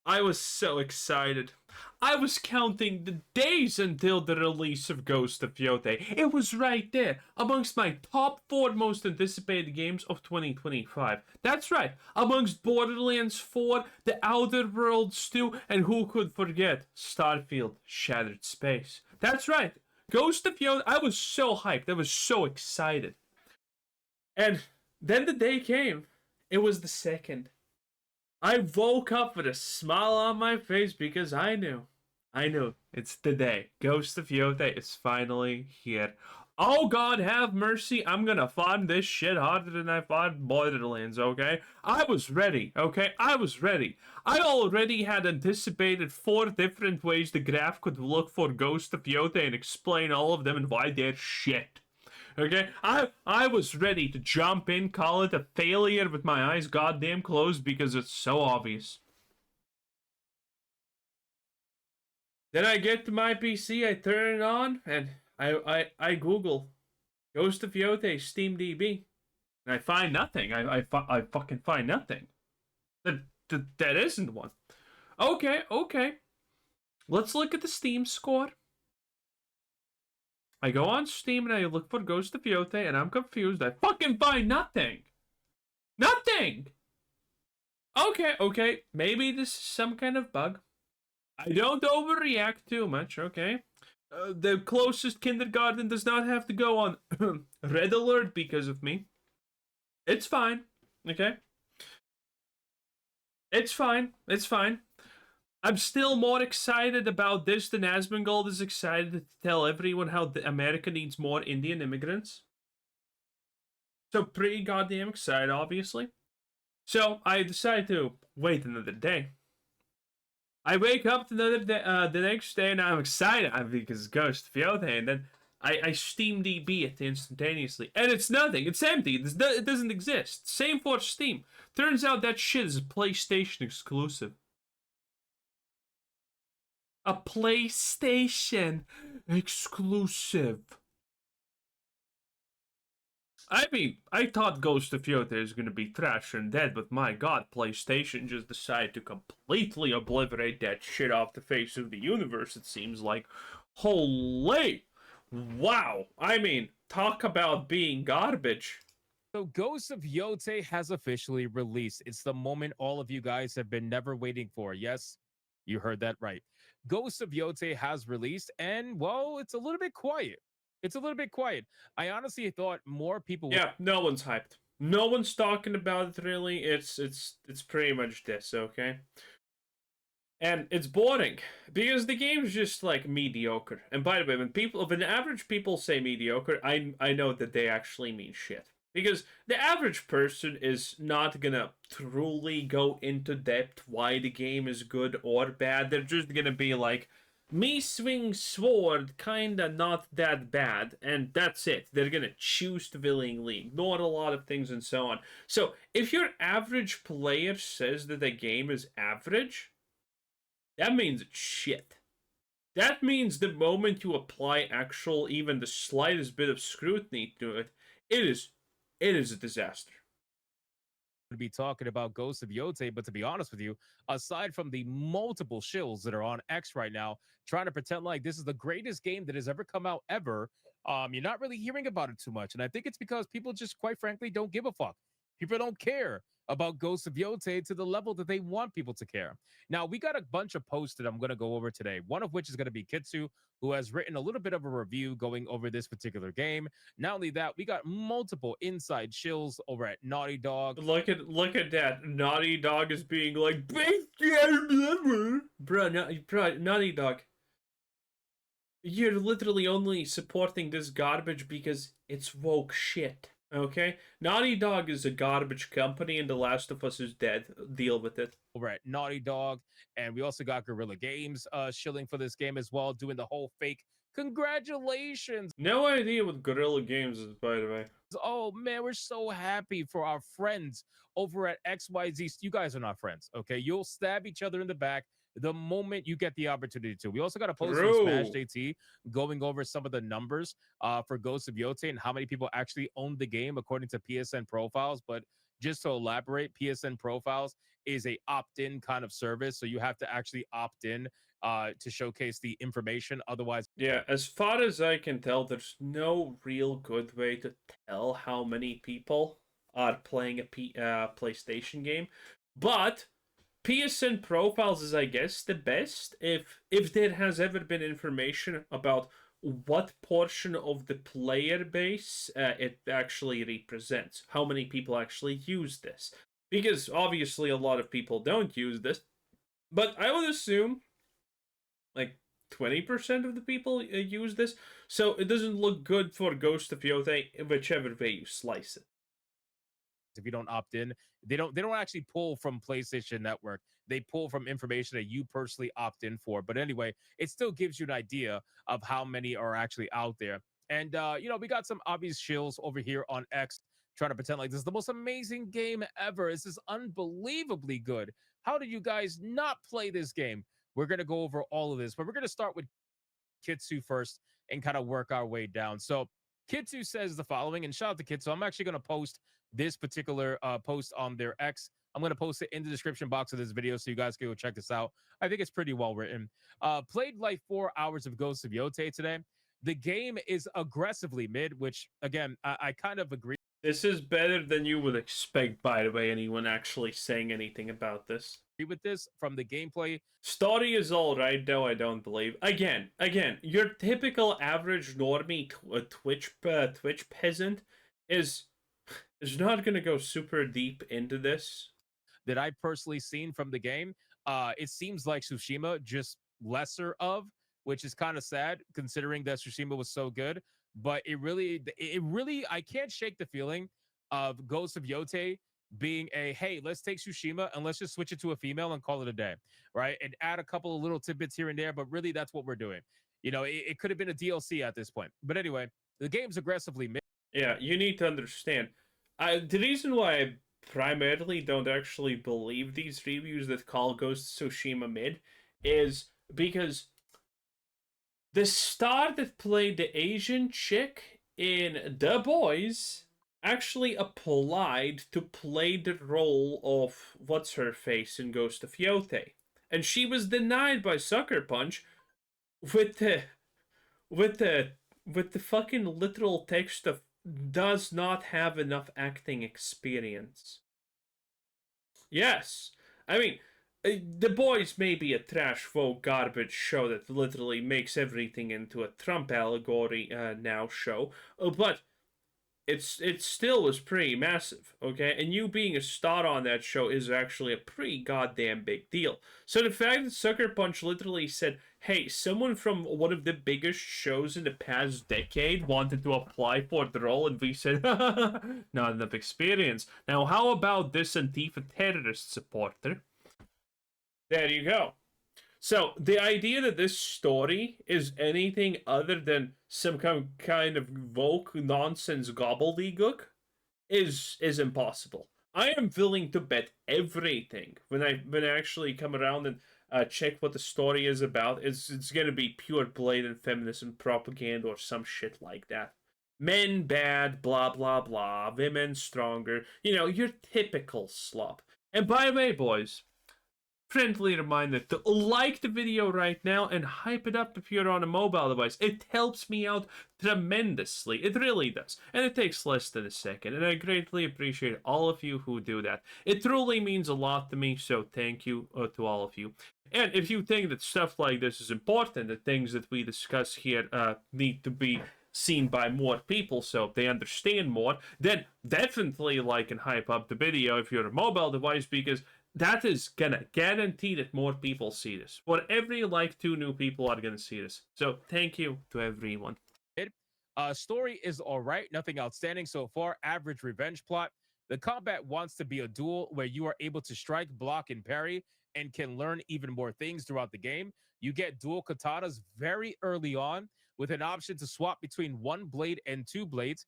I was so excited. I was counting the days until the release of Ghost of Yōtei. It was right there, amongst my top 4 most anticipated games of 2025. That's right, amongst Borderlands 4, The Outer Worlds 2, and who could forget Starfield Shattered Space. That's right, Ghost of Yōtei. I was so hyped, I was so excited. And then the day came. It was the second. I woke up with a smile on my face because I knew, it's the day. Ghost of Yōtei is finally here. Oh God, have mercy! I'm gonna farm this shit harder than I farmed Borderlands. Okay, I was ready. Okay, I was ready. I already had anticipated 4 different ways the graph could look for Ghost of Yōtei and explain all of them and why they're shit. Okay, I was ready to jump in, call it a failure with my eyes goddamn closed because it's so obvious. Then I get to my PC, I turn it on, and I Google Ghost of Yōtei SteamDB, and I find nothing. I fucking find nothing. That isn't one. Okay. Let's look at the Steam score. I go on Steam and I look for Ghost of Yōtei and I'm confused. I fucking find nothing. Nothing! Okay. Maybe this is some kind of bug. I don't overreact too much, okay? The closest kindergarten does not have to go on red alert because of me. It's fine, okay? It's fine. I'm still more excited about this than Asmongold is excited to tell everyone how America needs more Indian immigrants. So pretty goddamn excited, obviously. So I decide to wait another day. I wake up another day, the next day, and I'm excited because Ghost of Yōtei, and then I Steam DB it instantaneously, and it's nothing. It's empty. It doesn't exist. Same for Steam. Turns out that shit is a PlayStation exclusive. A PlayStation exclusive. I mean, I thought Ghost of Yōtei is gonna be trash and dead, but my god, PlayStation just decided to completely obliterate that shit off the face of the universe, it seems like. Holy! Wow! I mean, talk about being garbage. So Ghost of Yōtei has officially released. It's the moment all of you guys have been never waiting for. Yes, you heard that right. Ghost of Yōtei has released, and well, it's a little bit quiet. It's a little bit quiet. I honestly thought more people would. Yeah, no one's hyped. No one's talking about it really. It's pretty much this, okay? And it's boring because the game's just like mediocre. And by the way, when average people say mediocre, I know that they actually mean shit. Because the average person is not gonna truly go into depth why the game is good or bad. They're just gonna be like, me swing sword, kinda not that bad, and that's it. They're gonna choose to willingly ignore a lot of things and so on. So, if your average player says that the game is average, that means it's shit. That means the moment you apply even the slightest bit of scrutiny to it, it is a disaster. To be talking about Ghost of Yōtei, but to be honest with you, aside from the multiple shills that are on X right now, trying to pretend like this is the greatest game that has ever come out ever, you're not really hearing about it too much. And I think it's because people just, quite frankly, don't give a fuck. People don't care about Ghost of Yōtei to the level that they want people to care. Now, we got a bunch of posts that I'm going to go over today, one of which is going to be Kitsu, who has written a little bit of a review going over this particular game. Not only that, we got multiple inside shills over at Naughty Dog. Look at that. Naughty Dog is being like, bro, Naughty Dog. You're literally only supporting this garbage because it's woke shit. Okay? Naughty Dog is a garbage company and The Last of Us is dead. Deal with it. Over at Naughty Dog. And we also got Guerrilla Games shilling for this game as well, doing the whole fake congratulations. No idea what Guerrilla Games is, by the way. Oh man, we're so happy for our friends over at XYZ. You guys are not friends, okay? You'll stab each other in the back the moment you get the opportunity to. We also got a post from Smash JT going over some of the numbers for Ghost of Yōtei and how many people actually own the game according to PSN profiles. But just to elaborate, PSN Profiles is a opt-in kind of service, so you have to actually opt in to showcase the information. Otherwise, Yeah, as far as I can tell, there's no real good way to tell how many people are playing a PlayStation game. But PSN Profiles is, I guess, the best if there has ever been information about what portion of the player base it actually represents, how many people actually use this. Because obviously a lot of people don't use this, but I would assume like 20% of the people use this, so it doesn't look good for Ghost of Yōtei, whichever way you slice it. if you don't opt in, they don't actually pull from PlayStation Network. They pull from information that you personally opt in for. But anyway, it still gives you an idea of how many are actually out there. And we got some obvious shills over here on X trying to pretend like this is the most amazing game ever. This is unbelievably good. How did you guys not play this game? We're gonna go over all of this, but we're gonna start with Kitsu first and kind of work our way down. So Kitsu says the following, and shout out to Kitsu. I'm actually going to post this particular post on their X. I'm going to post it in the description box of this video so you guys can go check this out. I think it's pretty well written. Played like 4 hours of Ghost of Yōtei today. The game is aggressively mid, which again, I kind of agree. This is better than you would expect, by the way, anyone actually saying anything about this. With this from the gameplay. Story is all right, though, I don't believe. Again, your typical average normie Twitch peasant is not gonna go super deep into this. That I personally seen from the game, it seems like Tsushima, just lesser of, which is kind of sad considering that Tsushima was so good. But it really, I can't shake the feeling of Ghost of Yōtei being a hey, let's take Tsushima and let's just switch it to a female and call it a day, right? And add a couple of little tidbits here and there, but really that's what we're doing. It could have been a DLC at this point. But anyway, the game's aggressively mid. Yeah, you need to understand. The reason why I primarily don't actually believe these reviews that call Ghost of Tsushima mid is because the star that played the Asian chick in The Boys actually applied to play the role of what's her face in Ghost of Yōtei, and she was denied by Sucker Punch with the with the with the fucking literal text of does not have enough acting experience. Yes, I mean, The Boys may be a trash folk garbage show that literally makes everything into a Trump allegory now show, but it still was pretty massive, okay? And you being a star on that show is actually a pretty goddamn big deal. So the fact that Sucker Punch literally said, hey, someone from one of the biggest shows in the past decade wanted to apply for the role, and we said, not enough experience. Now, how about this Antifa terrorist supporter? There you go. So, the idea that this story is anything other than some kind of woke nonsense gobbledygook is impossible. I am willing to bet everything when I actually come around and check what the story is about. It's gonna be pure blatant feminism propaganda or some shit like that. Men bad, blah blah blah. Women stronger. Your typical slop. And by the way, boys, friendly reminder to like the video right now and hype it up if you're on a mobile device. It helps me out tremendously. It really does. And it takes less than a second. And I greatly appreciate all of you who do that. It truly means a lot to me, so thank you to all of you. And if you think that stuff like this is important, the things that we discuss here need to be seen by more people so they understand more, then definitely like and hype up the video if you're a mobile device, because that is gonna guarantee that more people see this. For every like, 2 new people are gonna see this. So thank you to everyone. Story is all right, nothing outstanding so far. Average revenge plot. The combat wants to be a duel where you are able to strike, block, and parry, and can learn even more things throughout the game. You get dual katanas very early on, with an option to swap between 1 blade and 2 blades.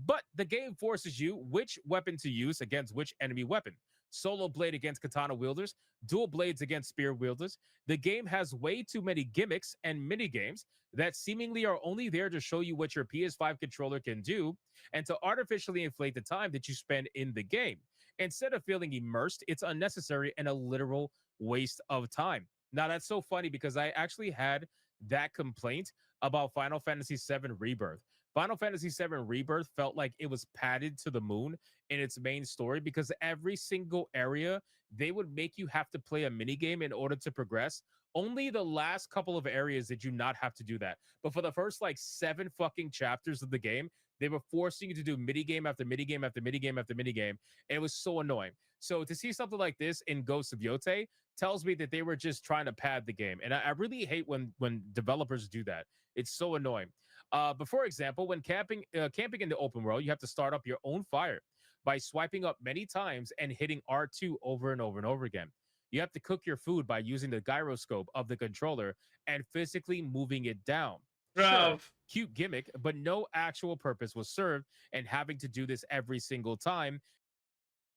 But the game forces you which weapon to use against which enemy weapon. Solo blade against katana wielders, dual blades against spear wielders. The game has way too many gimmicks and mini games that seemingly are only there to show you what your PS5 controller can do and to artificially inflate the time that you spend in the game. Instead of feeling immersed, it's unnecessary and a literal waste of time. Now, that's so funny because I actually had that complaint about Final Fantasy VII Rebirth. Final Fantasy VII Rebirth felt like it was padded to the moon in its main story because every single area they would make you have to play a mini game in order to progress. Only the last couple of areas did you not have to do that. But for the first like 7 fucking chapters of the game, they were forcing you to do mini game after mini game after mini game after mini game. And it was so annoying. So to see something like this in Ghost of Yōtei tells me that they were just trying to pad the game. And I really hate when developers do that. It's so annoying. But for example, when camping in the open world, you have to start up your own fire by swiping up many times and hitting R2 over and over and over again. You have to cook your food by using the gyroscope of the controller and physically moving it down. Sure, Bruv. cute gimmick, but no actual purpose was served, and having to do this every single time.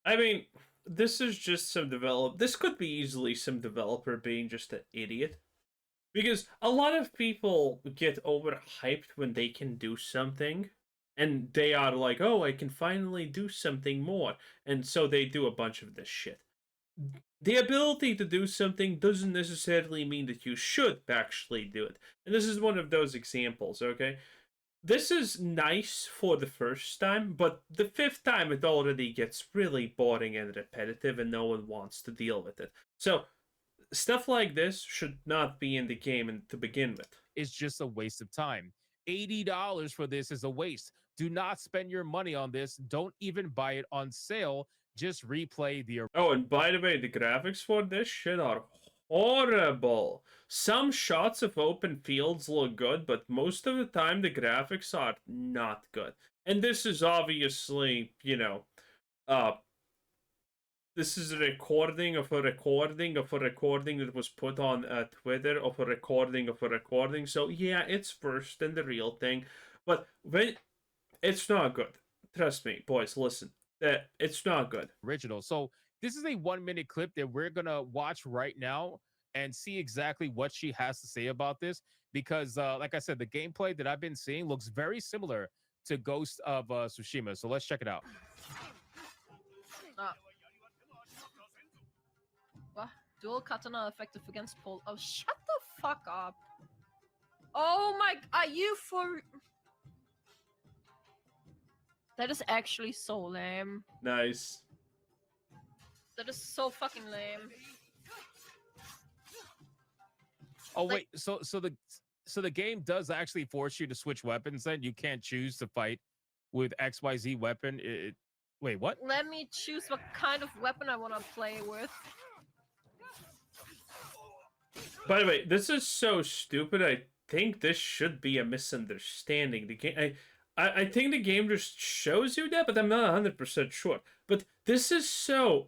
I mean, this is just some This could be easily some developer being just an idiot. Because a lot of people get overhyped when they can do something. And they are like, oh, I can finally do something more. And so they do a bunch of this shit. The ability to do something doesn't necessarily mean that you should actually do it. And this is one of those examples, okay? This is nice for the first time, but the 5th time it already gets really boring and repetitive and no one wants to deal with it. So, stuff like this should not be in the game to begin with. Is just a waste of time. $80 for this is a waste. Do not spend your money on this. Don't even buy it on sale. Just replay the. Oh, and by the way, the graphics for this shit are horrible. Some shots of open fields look good, but most of the time the graphics are not good. And this is obviously, this is a recording of a recording of a recording that was put on Twitter of a recording of a recording. So yeah, it's worse than the real thing, but it's not good. Trust me, boys. Listen, it's not good. Original. So this is a 1-minute clip that we're gonna watch right now and see exactly what she has to say about this. Because, like I said, the gameplay that I've been seeing looks very similar to Ghost of Tsushima. So let's check it out. Dual katana effective against pole. Oh, shut the fuck up. Oh my, are you for... That is actually so lame. Nice. That is so fucking lame. Oh wait, so the game does actually force you to switch weapons. Then you can't choose to fight with XYZ weapon. Wait, what? Let me choose what kind of weapon I want to play with. By the way, this is so stupid. I think this should be a misunderstanding. The game, I think the game just shows you that, but I'm not 100% sure. But this is so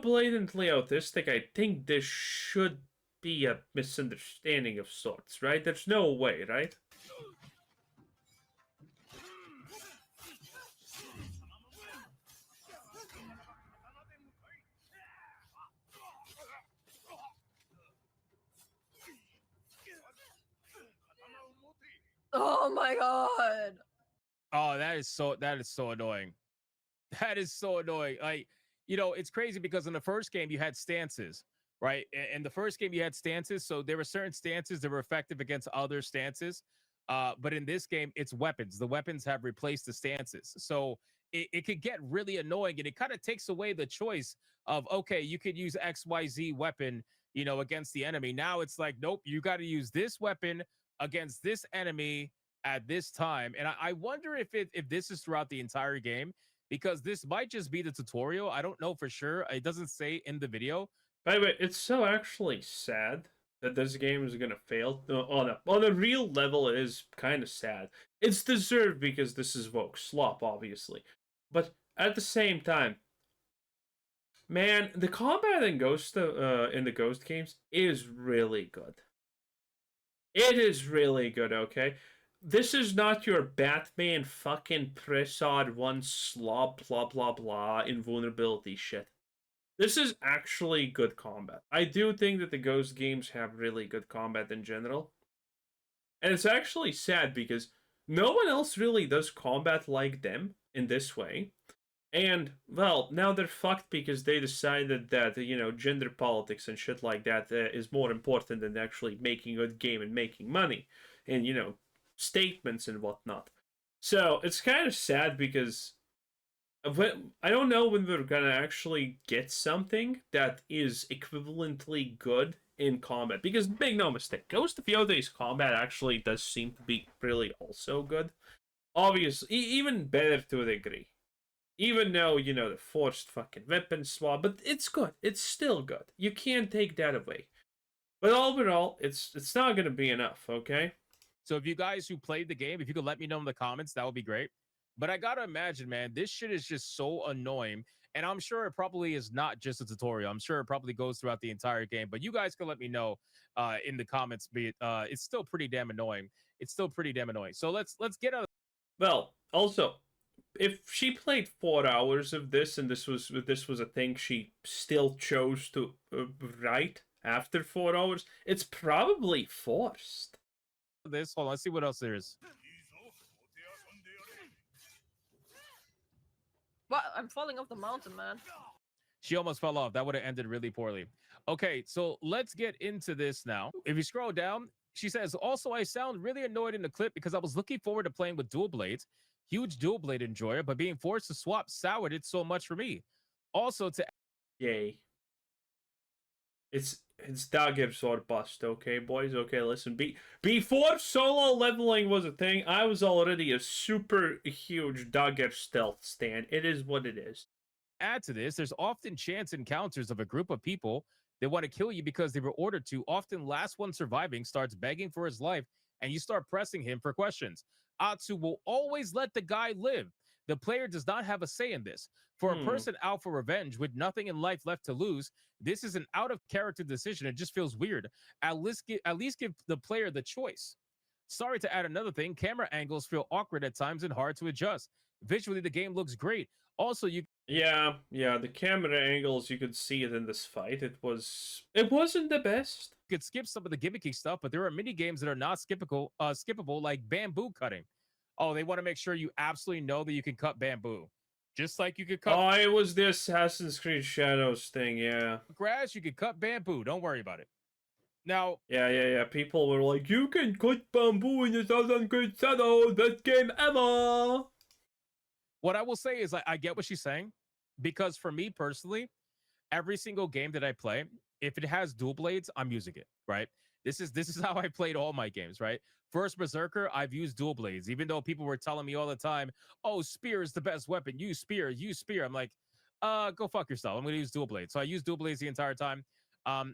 blatantly autistic. I think this should be a misunderstanding of sorts, right? There's no way, right? Oh my god. Oh, that is so annoying. That is so annoying. Like, it's crazy because in the first game you had stances, right? In the first game you had stances, so there were certain stances that were effective against other stances. But in this game, it's weapons. The weapons have replaced the stances. So it could get really annoying, and it kind of takes away the choice of, okay, you could use XYZ weapon, against the enemy. Now it's like, nope, you got to use this weapon against this enemy at this time. And I wonder if this is throughout the entire game, because this might just be the tutorial. I don't know for sure. It doesn't say in the video. By the way, it's so actually sad that this game is gonna fail. On a real level, it is kind of sad. It's deserved because this is woke slop, obviously. But at the same time, man, the combat in the Ghost games is really good. It is really good, okay? This is not your Batman fucking Pressod one slop blah blah blah invulnerability shit. This is actually good combat. I do think that the Ghost games have really good combat in general. And it's actually sad because no one else really does combat like them in this way. And, well, now they're fucked because they decided that, gender politics and shit like that is more important than actually making a good game and making money. And, statements and whatnot. So, it's kind of sad because I don't know when we're gonna actually get something that is equivalently good in combat. Because, make no mistake, Ghost of Yōtei's combat actually does seem to be really also good. Obviously, even better to a degree. Even though, the forced fucking weapon swap, but it's good. It's still good. You can't take that away. But overall, it's not gonna be enough, okay? So if you guys who played the game, if you could let me know in the comments, that would be great. But I gotta imagine, man, this shit is just so annoying. And I'm sure it probably is not just a tutorial. I'm sure it probably goes throughout the entire game. But you guys can let me know in the comments. Be it, it's still pretty damn annoying. It's still pretty damn annoying. So let's get out. Well, also, if she played 4 hours of this and this was a thing she still chose to write after 4 hours, it's probably forced. This. Hold on. Let's see what else there is. What? I'm falling off the mountain, man. She almost fell off. That would have ended really poorly. Okay, so let's get into this now. If you scroll down, she says, also, I sound really annoyed in the clip because I was looking forward to playing with dual blades. Huge dual blade enjoyer, but being forced to swap soured it so much for me. Also, to Yay. It's daggers or bust, okay, boys? Okay, listen. Before solo leveling was a thing, I was already a super huge dagger stealth stan. It is what it is. add to this, there's often chance encounters of a group of people that want to kill you because they were ordered to. Often, last one surviving starts begging for his life, and you start pressing him for questions. Atsu will always let the guy live. The player does not have a say in this. For a person out for revenge with nothing in life left to lose, this is an out of character decision. It just feels weird. At least give the player the choice. Sorry to add another thing, camera angles feel awkward at times and hard to adjust. Visually, the game looks great. Also, Yeah, the camera angles, you could see it in this fight. It wasn't the best. could skip some of the gimmicky stuff, but there are mini games that are not skippable, like bamboo cutting. Oh, they want to make sure you absolutely know that you can cut bamboo. Just like you could cut Oh, it was the Assassin's Creed Shadows thing, yeah. grass, you could cut bamboo. Don't worry about it. Now, Yeah. People were like, you can cut bamboo in Assassin's Creed Shadows, best game ever! what I will say is I get what she's saying, because for me personally, every single game that I play, if it has dual blades, I'm using it, right? This is how I played all my games, right? First Berserker, I've used dual blades, even though people were telling me all the time, oh, spear is the best weapon. Use spear, use spear. I'm like, go fuck yourself. I'm gonna use dual blades. So I use dual blades the entire time.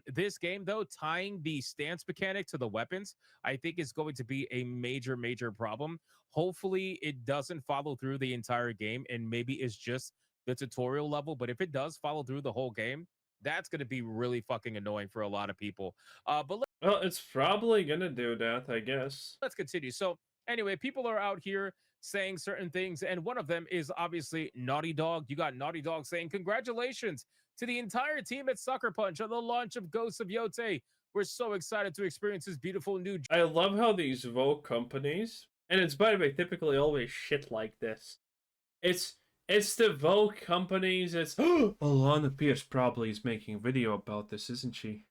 This game, though, tying the stance mechanic to the weapons, I think is going to be a major, major problem. Hopefully, it doesn't follow through the entire game and maybe it's just the tutorial level. But if it does follow through the whole game, that's going to be really fucking annoying for a lot of people. Well, it's probably gonna do that, I guess. Let's continue. So, anyway, people are out here saying certain things, and one of them is obviously Naughty Dog. You got Naughty Dog saying, congratulations to the entire team at Sucker Punch on the launch of Ghosts of Yōtei. We're so excited to experience this beautiful new. I love how these Vogue companies, and it's by the way typically always shit like this. It's the Vogue companies. It's Alana Pierce probably is making a video about this, isn't she?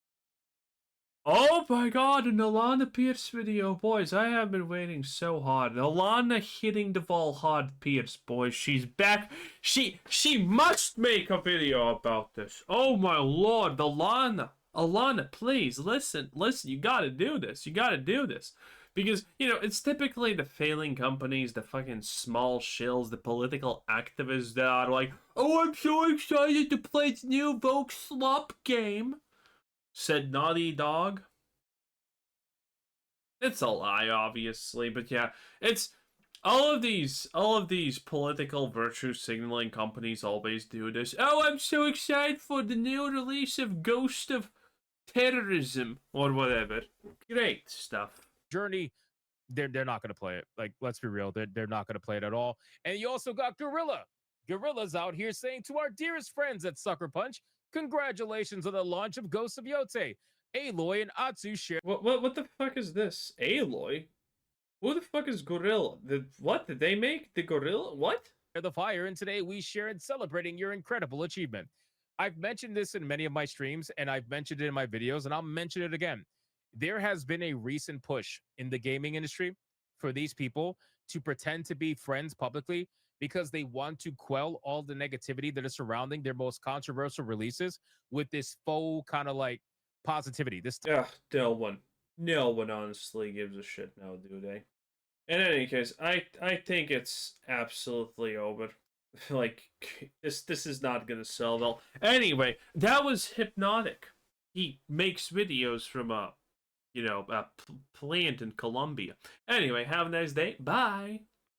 Oh my god, an Alana Pierce video, boys. I have been waiting so hard. Alana hitting the wall hard, Pierce, boys. She's back. She must make a video about this. Oh my lord, Alana, please, listen. You gotta do this. Because, it's typically the failing companies, the fucking small shills, the political activists that are like, oh, I'm so excited to play this new Vogue slop game. Said Naughty Dog. It's a lie, obviously, but yeah, it's all of these political virtue signaling companies always do this. Oh, I'm so excited for the new release of Ghost of Terrorism or whatever. Great stuff. Journey, they're not going to play it. Like, let's be real, they're not going to play it at all. And you also got Gorilla's out here saying to our dearest friends at Sucker Punch, congratulations on the launch of Ghosts of Yōtei. Aloy and Atsu share. What the fuck is this? Aloy? Who the fuck is Gorilla? What did they make? The Gorilla? What? the fire, and today we share in celebrating your incredible achievement. I've mentioned this in many of my streams, and I've mentioned it in my videos, and I'll mention it again. There has been a recent push in the gaming industry for these people to pretend to be friends publicly because they want to quell all the negativity that is surrounding their most controversial releases with this faux kind of like positivity. This Yeah, no one honestly gives a shit now, do they? In any case, I think it's absolutely over. Like this is not gonna sell well. Anyway, that was Hypnotic. He makes videos from a plant in Colombia. Anyway, have a nice day. Bye.